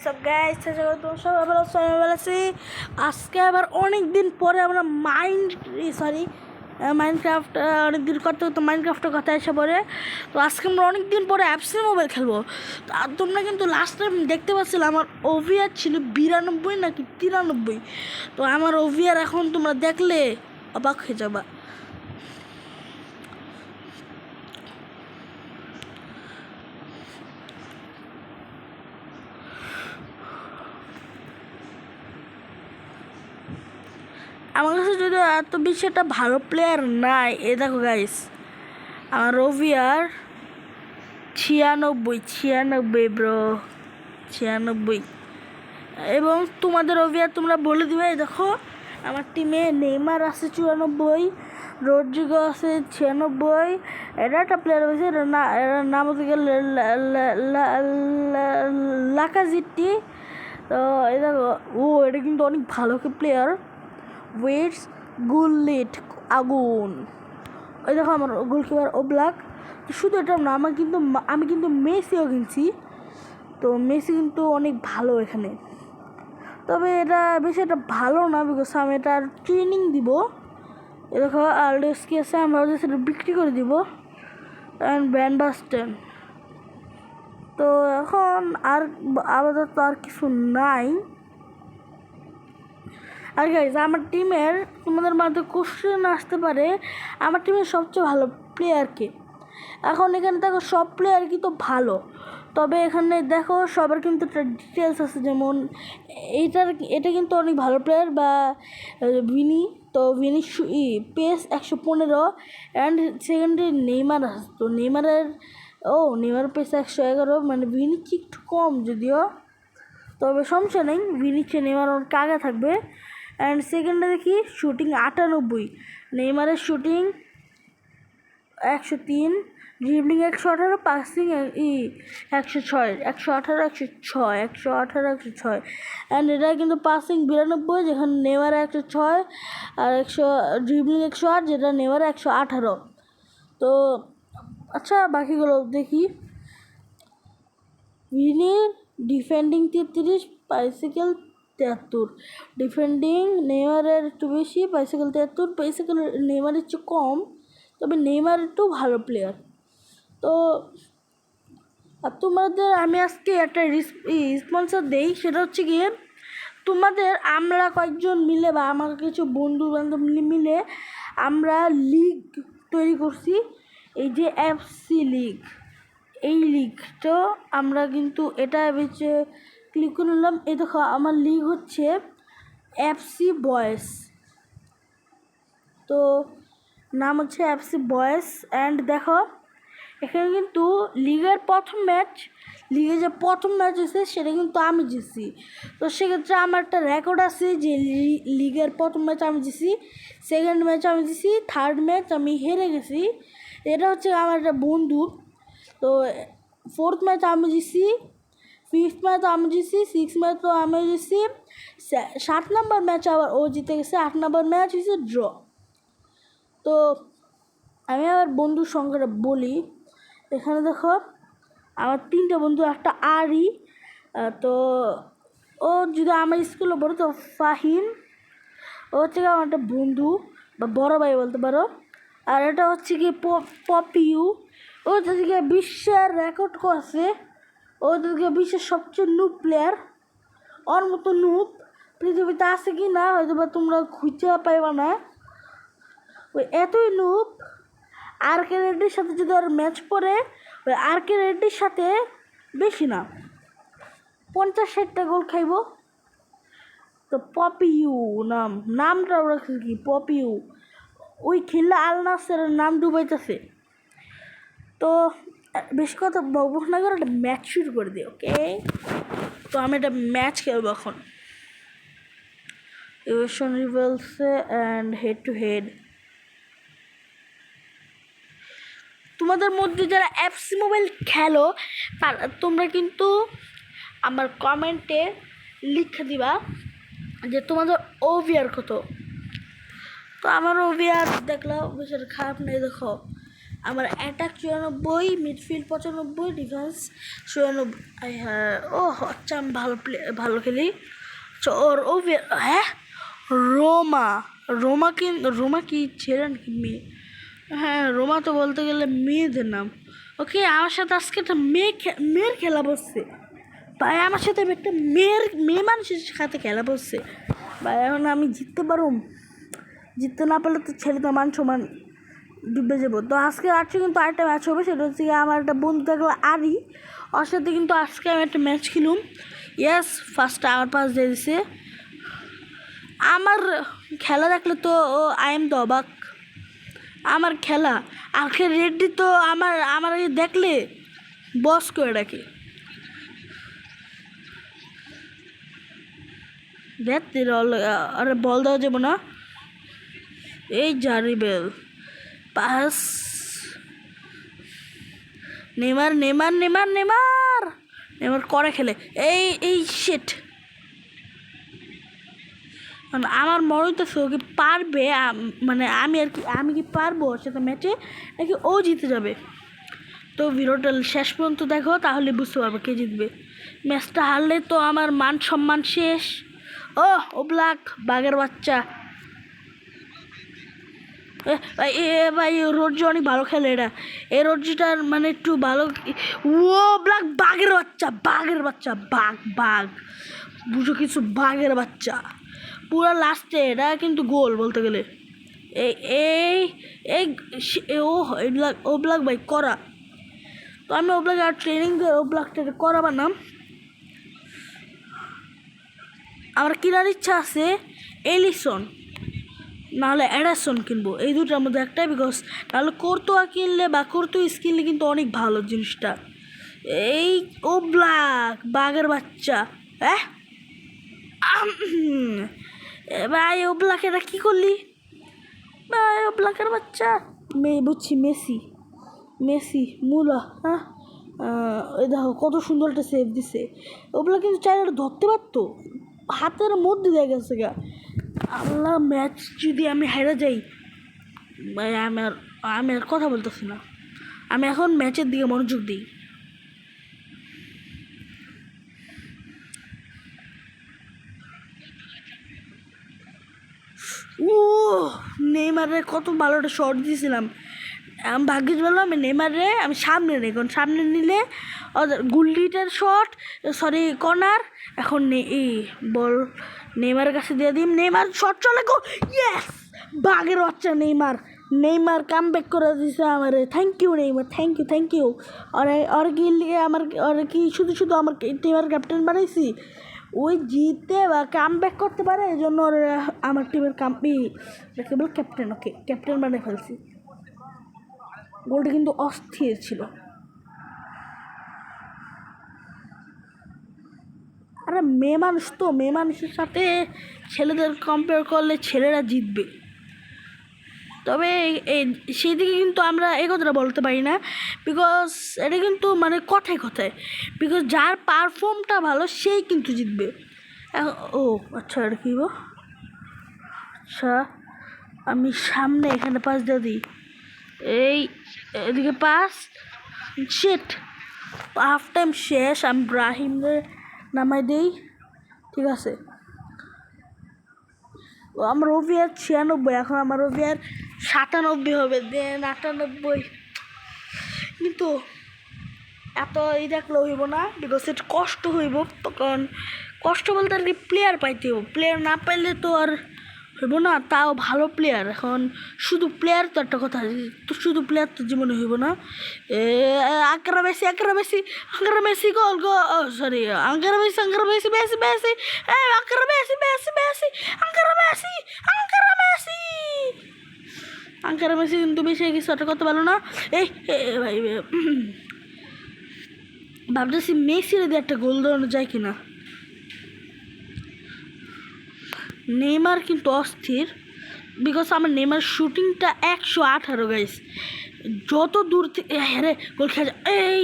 সব গাইস সবাই ভালো আছো, আমি ভালো আছি। আজকে আবার অনেক দিন পরে আমরা মাইনক্রাফট অনেক দিন করতে করতে মাইনক্রাফটের কথা এসে পড়ে। তো আজকে আমরা অনেক দিন পরে অ্যাপসি মোবাইল খেলবো। তো আর তোমরা কিন্তু লাস্ট টাইম দেখতে পাচ্ছিলে আমার ওভিআর ছিল 92 নাকি 93। তো আমার ওভিআর এখন তোমরা দেখলে অবাক হয়ে যাবা। আমার কাছে যদি এত বেশি একটা ভালো প্লেয়ার নাই। দেখো গাইস, আমার ওভিআর 96 ব্রো, 96। এবং তোমাদের ওভিআর তোমরা বলে দিবে। দেখো আমার টিমে নেইমার আছে 94, রড্রিগো আছে 96। এটা একটা প্লেয়ার হয়েছে, এর নাম হচ্ছে লাকাজিটি। তো এই দেখো, এটা কিন্তু অনেক ভালো প্লেয়ার। ওয়েটস গুললিট আগুন। ওই দেখো আমার গোলকিপার ওব্লাক। শুধু এটা না, আমি কিন্তু মেসিও কিনছি। তো মেসি কিন্তু অনেক ভালো এখানে, তবে এটা বেশি একটা ভালো না, বিকজ আমি এটা ট্রেনিং দিব। এ দেখো আলডেস কি আছে, আমরা ওদের সেটা বিক্রি করে দিব। অ্যান্ড ব্যান্ডাস্টেন। তো এখন আর আপাতত আর কিছু নাই। আর গাইজ, আমার টিমের তোমাদের মাঝে কোশ্চেন আসতে পারে, আমার টিমের সবচেয়ে ভালো প্লেয়ারকে। এখন এখানে দেখো সব প্লেয়ার কিন্তু ভালো, তবে এখানে দেখো সবার কিন্তু একটা ডিটেলস আছে। যেমন এটা কিন্তু অনেক ভালো প্লেয়ার, বা ভিনি। তো ভিনি পেস 115, অ্যান্ড সেকেন্ডে নেইমার আছে। তো নেইমার পেস 111, মানে ভিনি একটু কম যদিও, তবে সমস্যা নেই, ভিনির চেয়ে নেইমার ওর কাগে থাকবে। অ্যান্ড সেকেন্ডে দেখি শুটিং 98, নেইমারের শুটিং 103, ড্রিবলিং 118, পাসিং 106, 118, 106। অ্যান্ড এটা কিন্তু পাসিং 92, যেখানে নেইমার 106, আর ড্রিবলিং 108, যেটা নেইমার 118। তো আচ্ছা, বাকিগুলো দেখি। ভিনির ডিফেন্ডিং 33, বাইসাইকেল 73। ডিফেন্ডিং নেইমারের একটু বেশি, বাইসাইকেল 73। বাইসাইকেল নেইমারের চেয়ে কম, তবে নেইমার একটু ভালো প্লেয়ার। তো আর তোমাদের আমি আজকে একটা স্পন্সর দেই, সেটা হচ্ছে গিয়ে আমরা কয়েকজন মিলে, বা আমার কিছু বন্ধু বান্ধব মিলে আমরা লিগ তৈরি করছি। এই যে এফসি লিগ, এই লিগটা আমরা কিন্তু এটা বেঁচে ক্লিক করে নিলাম। এই দেখো আমার লিগ হচ্ছে এফসি বয়েস। তো নাম হচ্ছে এফসি বয়েস। অ্যান্ড দেখো এখানে কিন্তু লিগে যে প্রথম ম্যাচ হয়েছে সেটা কিন্তু আমি জিতছি। তো সেক্ষেত্রে আমার একটা রেকর্ড আছে যে লিগের প্রথম ম্যাচ আমি জিতছি, সেকেন্ড ম্যাচ আমি জিতছি, থার্ড ম্যাচ আমি হেরে গেছি। এটা হচ্ছে আমার একটা বন্ধু। তো ফোর্থ ম্যাচ আমি জিতছি, ফিফথ ম্যাচ আমি জিতছি, সিক্স ম্যাচ তো আমি জিতছি, 7 নম্বর ম্যাচ আবার ও জিতে গেছে, 8 নম্বর ম্যাচ হয়েছে ড্র। তো আমি আমার বন্ধুর সংখ্যাটা বলি। এখানে দেখো আমার 3টে বন্ধু, একটা আরি। তো ও যদি আমার স্কুলে পড়ে, তো ফাহিম ও হচ্ছে আমার একটা বন্ধু বা বড় ভাই বলতে পারো। আর এটা হচ্ছে কি পপিউ, ও হচ্ছে গিয়ে বিশ্বের রেকর্ড করছে। ও হচ্ছে বিশ্বের সবচেয়ে নুব প্লেয়ার। ওর মতো নুব পৃথিবীতে আছে কি না হয়তো বা তোমরা খুঁজে পাইবা না, ওই এতই নুব। আরকে রেড্ডির সাথে যদি ওর ম্যাচ পড়ে, ওই আরকে রেড্ডির সাথে বেশি না 50-60টা গোল খাইব। তো পপিউ নামটা রাখছে কি পপিউ, ওই খেললে আল নাসেরের নাম ডুবাইতেছে। তো বেশি কথা বলবো না, করে একটা ম্যাচ শুরু করে দিই। ওকে, তো আমি একটা ম্যাচ খেলবো এখন। ইভেশন রিভেলসে অ্যান্ড হেড টু হেড। তোমাদের মধ্যে যারা এফসি মোবাইল খেলো, তোমরা কিন্তু আমার কমেন্টে লিখে দিবা যে তোমাদের ওভিআর কত। তো আমার ওভিআর দেখলো বেশি খারাপ নেই। দেখো আমার অ্যাটাক 94, মিডফিল্ড 95, ডিফেন্স 94। ও আচ্ছা, আমি ভালো খেলি। আচ্ছা, ও হ্যাঁ, রোমা রোমা কি ছেলে নাকি মেয়ে? হ্যাঁ, রোমা তো বলতে গেলে মেয়েদের নাম। ওকে, আমার সাথে আজকে একটা মেয়ের খেলা বসছে ভাই। আমার সাথে একটা মেয়ে মানুষের সাথে খেলা বসছে ভাই। এখন আমি জিততে পারুম? জিততে না পারলে তো ছেলেটা মান সমান ডুবে যাবো। তো আজকে রাত্রে কিন্তু আরেকটা ম্যাচ হবে, সেটা হচ্ছে আমার একটা বন্ধু থাকলো আরি, ওর সাথে কিন্তু আজকে আমি একটা ম্যাচ খেলুম। ইয়েস, ফার্স্টে আমার পাস দিয়ে দিছে। আমার খেলা দেখলে তো আই এম দ্য অবাক। আমার খেলা আখের রেডি তো আমার দেখলে বস করে ডাকে। দেখ আরে বল দেওয়া যাবো না। এই জারিবেল pass. Neymar Neymar Neymar Neymar Neymar করে খেলে। এই শিট, আমার মনে হইতেছে ও কি পারবে, মানে আমি কি পারবো ওর সাথে ম্যাচে, নাকি ও জিতে যাবে। তো ভিডিওটা শেষ পর্যন্ত দেখো, তাহলে বুঝতে পারবো কে জিতবে। ম্যাচটা হারলে তো আমার মান সম্মান শেষ। ও ব্ল্যাক বাঘের বাচ্চা। ভাই রোডজি অনেক ভালো খেলে এটা। এই রোডজিটার মানে একটু ভালো। ও ব্ল্যাক বাঘের বাচ্চা, বাঘ বুঝো কিছু, বাঘের বাচ্চা। পুরো লাস্টে এটা কিন্তু গোল বলতে গেলে। এই এই এই ও ব্ল্যাক ভাই করা। তো আমি ও ব্ল্যাক আর ট্রেনিং করে ও ব্ল্যাকটা করা বানাম। আমার কেনার ইচ্ছা আছে এলিসন, নাহলে অ্যাডারসন কিনবো, এই দুটার মধ্যে একটাই। বিকজ নাহলে কোর্তোয়া কিনলে বা কোর্তোয়া কিনলে কিন্তু অনেক ভালো জিনিসটা। এই ও ব্ল্যাক বাঘের বাচ্চা। হ্যাঁ ভাই, ও ব্ল্যাক এটা কী করলি ভাই? ও ব্ল্যাকের বাচ্চা বুঝছি, মেসি মুলা। হ্যাঁ, ওই দেখো কত সুন্দর একটা সেভ দিছে। ওগুলো কিন্তু চাইলে ধরতে পারতো, হাতের মধ্যে দিয়ে গেছে গা। আল্লাহ, ম্যাচ যদি আমি হেরে যাই ভাই, আমি আর কথা বলতেছি না। আমি এখন ম্যাচের দিকে মনোযোগ দিই। ও নেইমারে কত ভালো একটা শট দিয়েছিলাম। আমি ভাগ্যিস বললাম আমি নেইমারে আমি সামনে নেই, কারণ সামনে নিলে গুল্লিটার শট, সরি কর্নার। এখন এই বল নেইমারের কাছে দিয়ে দিই। নেইমার শট চলে গো, ইয়েস! বাঘের বাচ্চা নেইমার কাম ব্যাক করে দিয়েছে আমারে। Thank you Neymar, thank you. আর কি কি শুধু আমার টিমের ক্যাপ্টেন বানাইছি, ওই জিতে বা কাম ব্যাক করতে পারে, এই জন্য আমার টিমের কেবল ক্যাপ্টেন। ওকে, ক্যাপ্টেন বানিয়ে ফেলছি। গোলটা কিন্তু অস্থির ছিল। আরে মেয়ে মানুষ তো, মেয়ে মানুষের সাথে ছেলেদের কম্পেয়ার করলে ছেলেরা জিতবে। তবে সেই দিকে কিন্তু আমরা এই কথাটা বলতে পারি না, বিকজ এটা কিন্তু মানে কথায় বিকজ যার পারফর্মটা ভালো সেই কিন্তু জিতবে। ও আচ্ছা, এটা কি গো? আচ্ছা, আমি সামনে এখানে পাস দিয়ে দিই। এদিকে পাস, শিট। হাফ টাইম শেষ, আমি ব্রাহিমরে নামাই দিই। ঠিক আছে, আমার ওভিআর 96, এখন আমার ওভিআর 97 হবে, দেন 98। কিন্তু এত দেখলে হইব না, বিকজ এটা কষ্ট হইব। তখন কষ্ট বলতে আর কি, প্লেয়ার পাইতে হইব। প্লেয়ার না পাইলে তো আর হইব না, তাও ভালো প্লেয়ার। এখন শুধু প্লেয়ার তো একটা কথা, তো শুধু প্লেয়ার তো জীবনে হইব না। আঙ্কারা মেসি গোল sorry, Ankara Messi Ankara Messi কিন্তু বেশি কিছু একটা করতে পারলো না। ভাই ভাবতেছি মেসির দিয়ে একটা গোল দেওয়ানো যায় কিনা। নেইমার কিন্তু অস্থির, বিকজ আমার নেইমার শুটিংটা 118 গাইস। যত দূর থেকে হ্যাঁ গোল খেলা এই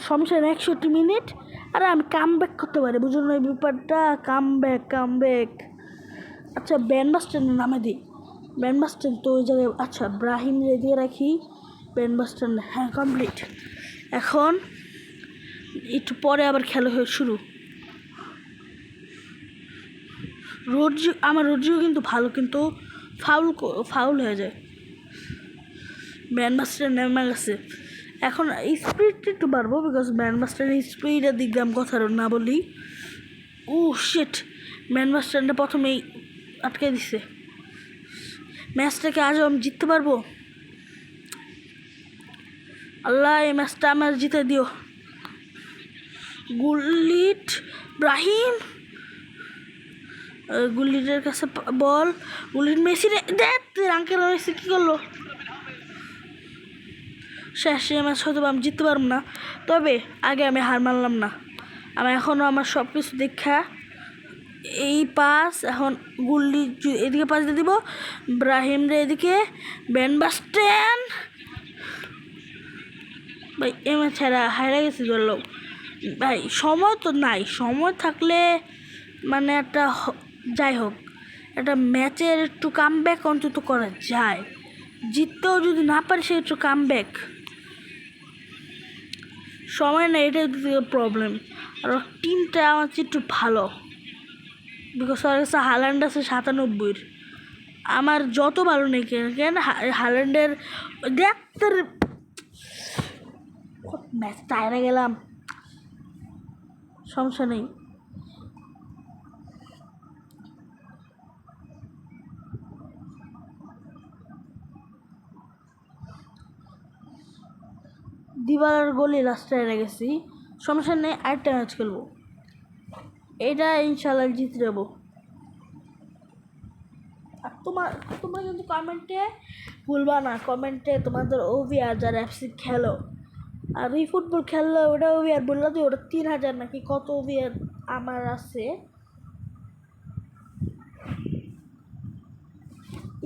সমস্যা 61 মিনিট। আরে আমি কাম ব্যাক করতে পারি, বুঝুন এই ব্যাপারটা, কাম ব্যাক। আচ্ছা, ব্যান্ড বাস্টার নামে দিই। ব্যান্ডবাস্টার তো ওই জায়গায়, আচ্ছা ব্রাহিম দিয়ে রাখি। ব্যান্ডবাস্টার হ্যাঁ কমপ্লিট। এখন একটু পরে আবার খেলা হয়ে শুরু। আমার রোডরিও কিন্তু ভালো, কিন্তু ফাউল হয়ে যায়। ব্যান্ডবাস্টার নেমে গেছে। এখন স্পিডটা একটু বাড়বো, বিকজ ব্যান্ডবাস্টারের স্পিডের দিক দিয়ে আমি কথা না বলি। ও শিট, ব্যান্ডবাস্টারটা প্রথমেই আটকে দিছে। ম্যাচটাকে আজও আমি জিততে পারবো? আল্লাহ, এই ম্যাচটা আমার জিতে দিও। গুলিট ব্রাহিম, গুলিটের কাছে বল। গুলিট মেসি রে, দেখ আঙ্কেল মেসি কী করলো। শেষ ম্যাচ হয়তো আমি জিততে পারবো না, তবে আগে আমি হার মানলাম না। আমি এখনও আমার সব কিছু দেখা, এই পাস এখন গুল্লি এদিকে পাস দিয়ে দিব ব্রাহিম রে, এদিকে ব্যান্ডবাস্টেন। ভাই এই ম্যাচ হারা গেছি ধরলো। ভাই সময় তো নাই, সময় থাকলে মানে একটা যাই হোক একটা ম্যাচের একটু কামব্যাক অন্তত করা যায়। জিততেও যদি না পারি সে একটু কামব্যাক, সময় নেই, এটাই প্রবলেম। আর টিমটা আমার চেয়ে একটু ভালো, বিকজ ওর কাছে হাল্যান্ড আছে 97। আমার যত ভালো নেই কেন হাল্যান্ডের দেখতে ম্যাচ টায়ারে গেলাম, সমস্যা নেই। দিবালার গোলে লাস্টে হেরে গেছি, সমস্যা নেই, আরেকটা ম্যাচ খেলবো, এটা ইনশাল্লাহ জিতে যাবো। আর তোমরা কিন্তু কমেন্টে ভুলবা না, কমেন্টে তোমাদের ওভিআর যারা এফসি খেলো আর এই ফুটবল খেললে ওটা ওভিআর বললো যে ওটা 3000 নাকি কত ওভিআর আমার আছে।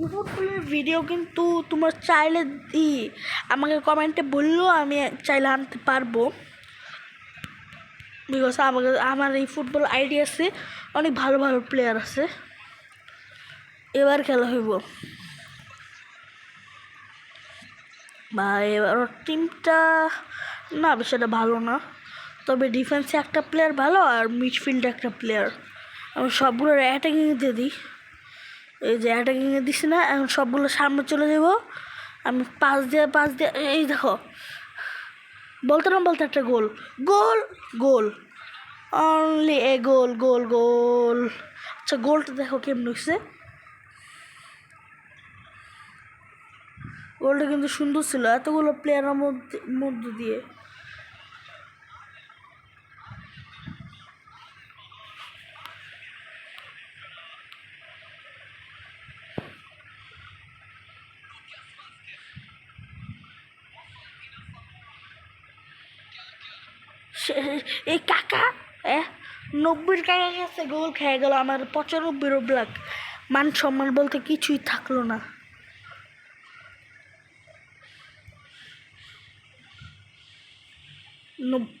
এই ফুটবলের ভিডিও কিন্তু তোমার চাইলে আমাকে কমেন্টে বললেও আমি চাইলে আনতে পারবো, বিকজ আমার এই ফুটবল আইডি আছে, অনেক ভালো ভালো প্লেয়ার আছে। এবার খেলা হইব বা এবার টিমটা না বিষয়টা ভালো না, তবে ডিফেন্সে একটা প্লেয়ার ভালো আর মিডফিল্ডে একটা প্লেয়ার। আমি সবগুলো অ্যাটাকিংয়ে দিয়ে দিই, এই যে অ্যাটাকিংয়ে দিছি না, এখন সবগুলো সামনে চলে যাব। আমি পাস দিয়ে এই দেখো বলতে না বলতে একটা গোল গোল গোল, অনলি এ গোল গোল গোল। আচ্ছা গোলটা দেখো কেমন হয়েছে, গোলটা কিন্তু সুন্দর ছিল এতগুলো প্লেয়ারের মধ্যে দিয়ে। এই কাকা 90 কাকা গেছে, গোল খেয়ে গেল, আমার 95 ব্ল্যাক, মান সম্মান বলতে কিছুই থাকলো না।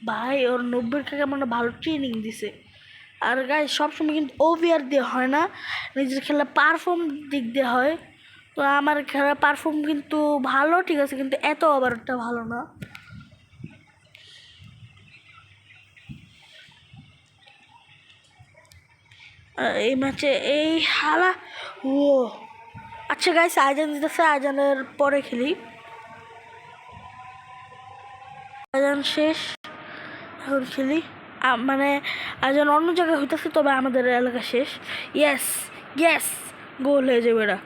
ভাই ওর 90 কাকা মানে ভালো ট্রেনিং দিছে। আর গাই সবসময় কিন্তু ওভিআর দিয়ে হয় না, নিজের খেলা পারফর্ম দিক দিয়ে হয়। তো আমার খেলার পারফর্ম কিন্তু ভালো, ঠিক আছে, কিন্তু এত ওভারটা ভালো না। এই ম্যাচে এই হালা ও আচ্ছা গাইস, আয়োজন দিতেছে, আয়োজনের পরে খেলি। আয়োজন শেষ, এখন খেলি। মানে আয়োজন অন্য জায়গায় হইতেছে, তবে আমাদের এলাকা শেষ। ইয়েস ইয়েস, গোল হয়ে যাবে এটা।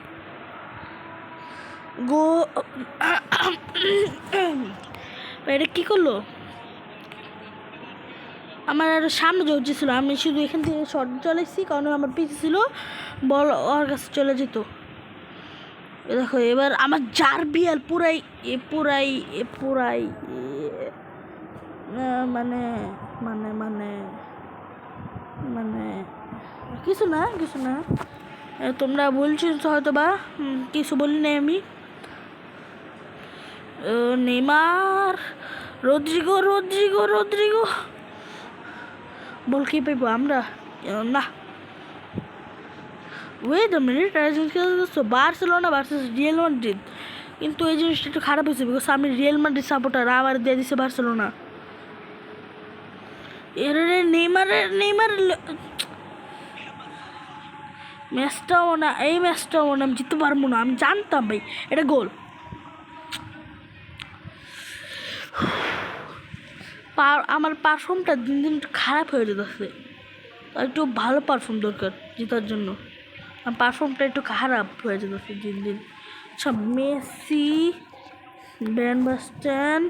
এটা কী করলো? আমার আরও সামনে জর্জি ছিল, আমি শুধু এখান থেকে শর্ট চলেছি কারণ আমার পিছিয়ে ছিল, বল ওর কাছে চলে যেত। দেখো এবার আমার জার্বিয়াল পুরাই মানে মানে মানে মানে কিছু না তোমরা বলছো হয়তো বা, কিছু বলি নাই আমি। নেইমার, রদ্রিগো বল কি পাইবো আমরা? না wait a minute, Barcelona versus Real Madrid. কিন্তু এই জিনিসটা একটু খারাপ হয়েছে, বিকজ আমি রিয়েল মাদ্রিদ সাপোর্টার, আবার দিয়ে দিছে বার্সেলোনা। এর নেইমার ম্যাচটাও না, এই ম্যাচটাও না আমি জিততে পারবো না, আমি জানতাম ভাই এটা গোল। আমার পারফর্মটা দিন দিন একটু খারাপ হয়ে যেতেছে, একটু ভালো পারফর্ম দরকার জেতার জন্য। আমার পারফর্মটা একটু খারাপ হয়ে যেতেছে দিন দিন। আচ্ছা মেসি, ভ্যান বাস্টেন,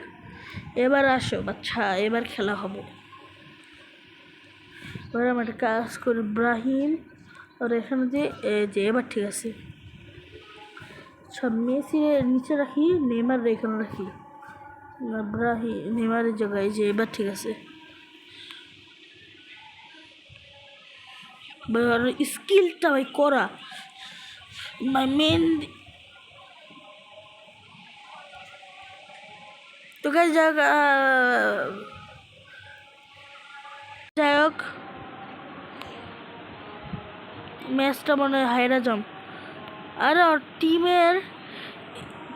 এবার আসো বাচ্চা, এবার খেলা হবে। এবার আমি একটা কাজ করি, ইব্রাহিম আর এখানে যে এবার ঠিক আছে। আচ্ছা মেসি নিচে রাখি, নেইমার এখানে রাখি, নেইমারের জায়গায় যে এবার ঠিক আছে। স্কিলটা ভাই করা মাই মেন। তো গাইস যাই হোক ম্যাচটা মনে হয় হাইরা যাম। আর টিমের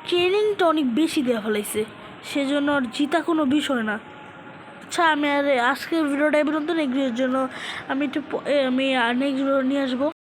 ট্রেনিংটা অনেক বেশি দেওয়া ফেলাইছে, সেজন্য আর জিতা কোনো বিষয় না। আচ্ছা আমি আর আজকের ভিডিওটা এই পর্যন্ত, নেক্সট জন্য আমি একটু আমি নেক্সট ভিডিও নিয়ে আসবো।